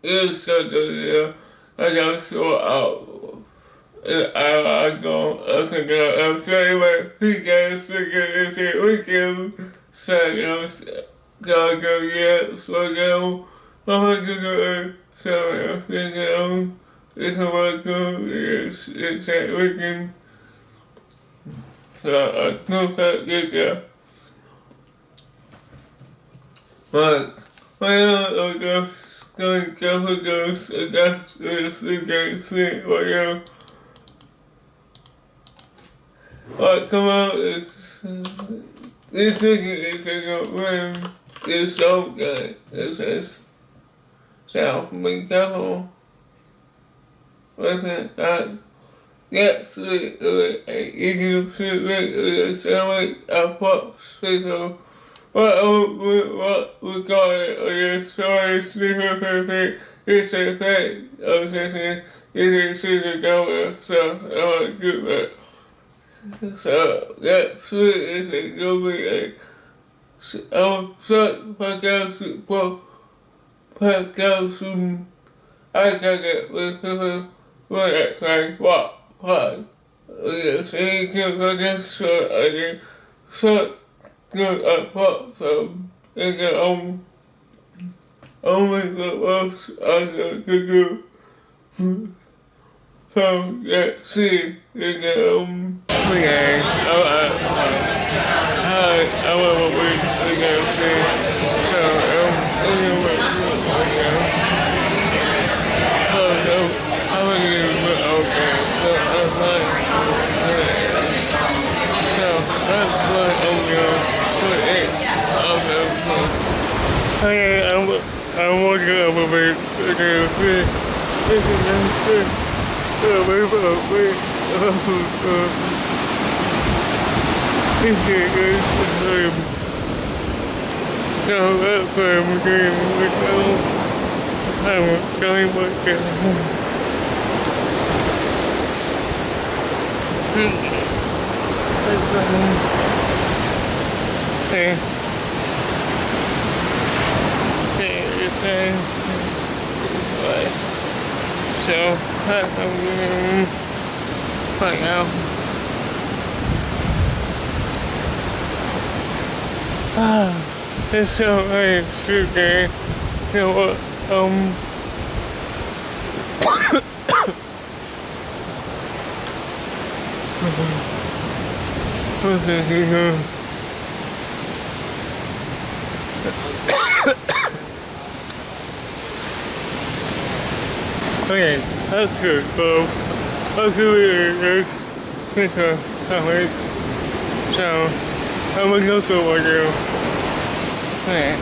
it's so good. I got so out. I go up and go. I'm sorry, but he got so good. It's a weekend. So go, yeah. So go. Oh my god. So go. It's a welcome. It's a weekend. So I know that you go. But I guess going to go. That's the game. See what you. What come out is this thing is a good room. It's so good. This is South McDowell. Wasn't that? Yes, you can sandwich a popsicle. What we call it, or story sleeper perfect. It's a fact of something. It is to go with, so I want to do that. So that food is gonna be a short podcast. I got it with people when I like what. So you can focus short again. Short good apart from in your own only the most I can do. So yeah, see in your own. Okay, I will wait again, see. So, anyway, I'm gonna get okay. So, I'm like, so, that's what I'm gonna put it okay, I'm walking up a bit, okay, see. So that's why I'm doing I'm going back this way. So I'm going right now. It's so nice today. You know what? Okay, that's it. I'll see you guys later. So, I'm gonna go somewhere now. Okay.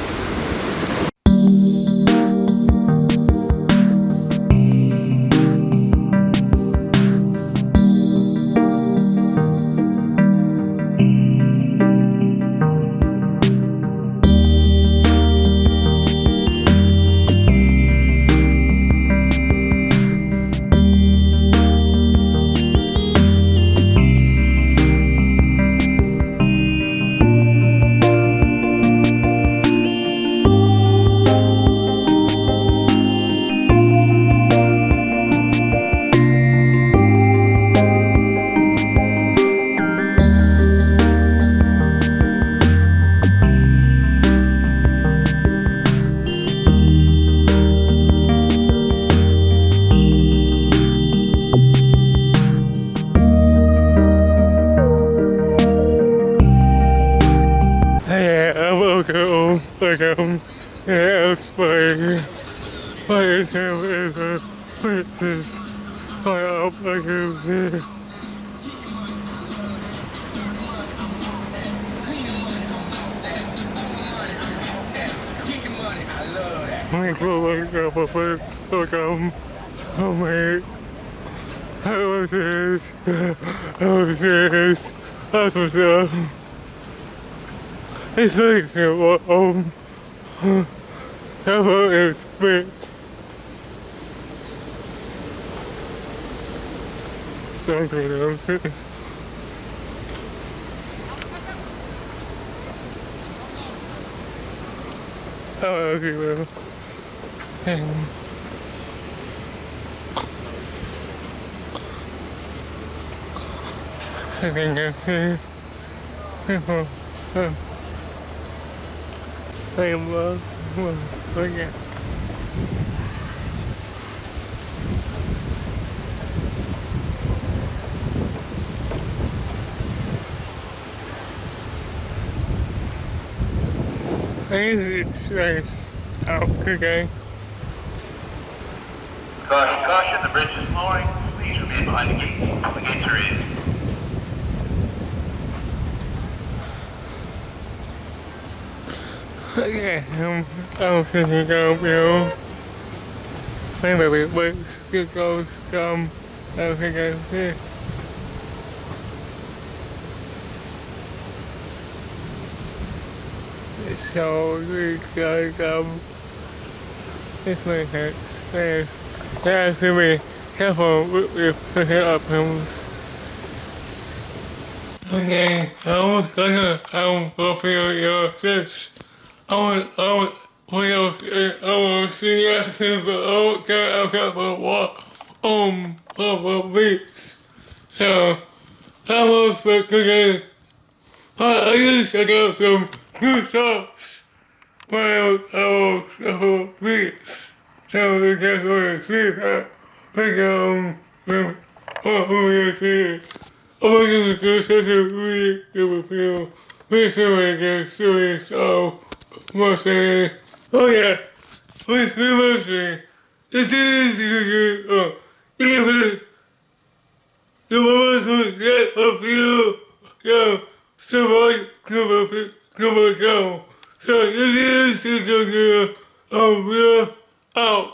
Yes, my exam is a princess. I hope I can see. My clothes up a first welcome. Oh my, I was serious. That's what's up. It's like so, how about it's big? That's what I'm saying. Oh, okay, well. I think I see people. I'm okay. Easy stress out, okay? Caution, caution, the bridge is flooring. Please remain behind the gates. The gates are raised. Okay, I'm thinking of, maybe it works, it goes, I think I see. So, we got, this makes sense, yes. Yeah, so be careful with picking up things. Okay, I was gonna, go for your fish. I was see you since the got for what, for weeks. So, I was thinking, I used to get some new socks when I was for weeks. So, we just want to see that. What we see. Oh, my goodness, such a really good feel. Recently, against doing so mostly. Oh, yeah. Please be listening. This is even the moment who get a few, survive to go. So this is we're out.